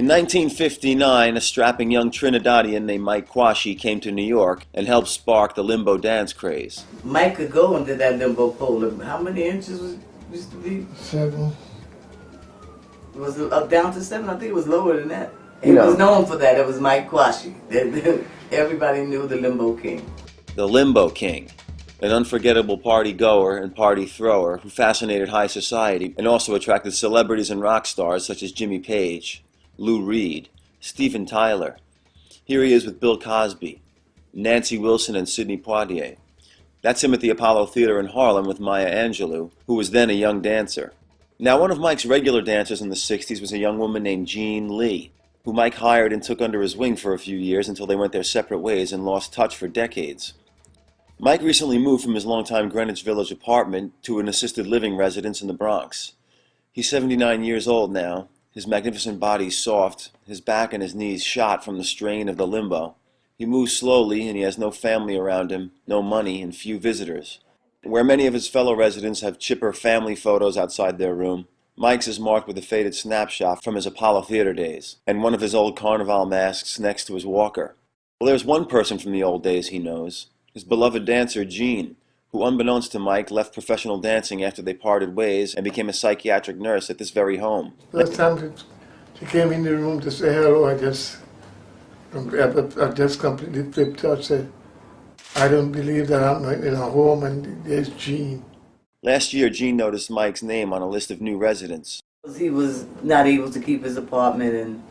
1959, a strapping young Trinidadian named Mike Quashie came to New York and helped spark the Limbo dance craze. Mike could go into that limbo pole. How many inches was used to be? 7. Was it up down to 7? I think it was lower than that. He was known for that. It was Mike Quashie. Everybody knew the Limbo King. The Limbo King, an unforgettable party goer and party thrower who fascinated high society and also attracted celebrities and rock stars such as Jimmy Page, Lou Reed, Steven Tyler. Here he is with Bill Cosby, Nancy Wilson, and Sidney Poitier. That's him at the Apollo Theater in Harlem with Maya Angelou, who was then a young dancer. Now, one of Mike's regular dancers in the 60s was a young woman named Jean Lee, who Mike hired and took under his wing for a few years until they went their separate ways and lost touch for decades. Mike recently moved from his longtime Greenwich Village apartment to an assisted living residence in the Bronx. He's 79 years old now, his magnificent body soft, his back and his knees shot from the strain of the limbo. He moves slowly and he has no family around him, no money, and few visitors. Where many of his fellow residents have chipper family photos outside their room, Mike's is marked with a faded snapshot from his Apollo Theater days, and one of his old carnival masks next to his walker. Well, there's one person from the old days he knows, his beloved dancer, Jean, who unbeknownst to Mike left professional dancing after they parted ways and became a psychiatric nurse at this very home. First time she came in the room to say hello, I just completely flipped out, said, I don't believe that I'm in a home and there's Jean. Last year, Jean noticed Mike's name on a list of new residents. He was not able to keep his apartment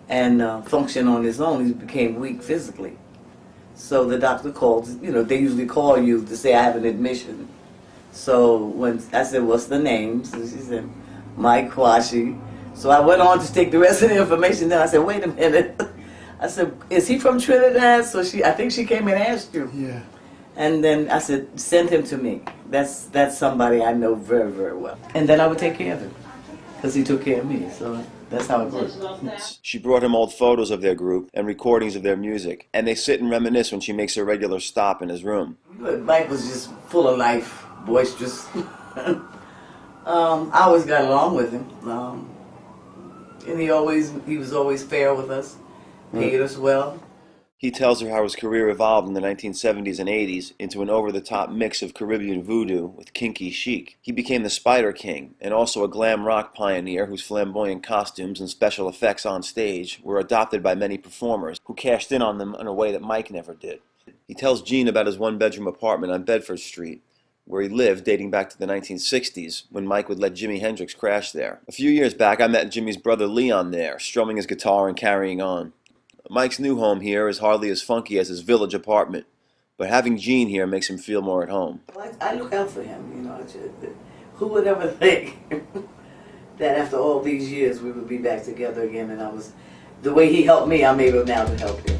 and function on his own. He became weak physically. So the doctor called, they usually call you to say I have an admission. So when I said, what's the name? So she said, Mike Quashie. So I went on to take the rest of the information. Then I said, wait a minute. I said, is he from Trinidad? So I think she came and asked you. Yeah. And then I said, send him to me. That's somebody I know very, very well. And then I would take care of him, because he took care of me. So that's how it works. She brought him old photos of their group and recordings of their music, and they sit and reminisce when she makes a regular stop in his room. Mike was just full of life, boisterous. I always got along with him. And he was always fair with us, paid us well. He tells her how his career evolved in the 1970s and 80s into an over-the-top mix of Caribbean voodoo with kinky chic. He became the Spider King, and also a glam rock pioneer whose flamboyant costumes and special effects on stage were adopted by many performers, who cashed in on them in a way that Mike never did. He tells Jean about his one-bedroom apartment on Bedford Street, where he lived dating back to the 1960s, when Mike would let Jimi Hendrix crash there. A few years back, I met Jimmy's brother Leon there, strumming his guitar and carrying on. Mike's new home here is hardly as funky as his village apartment, but having Jean here makes him feel more at home. I look out for him, Who would ever think that after all these years we would be back together again, and the way he helped me, I'm able now to help him.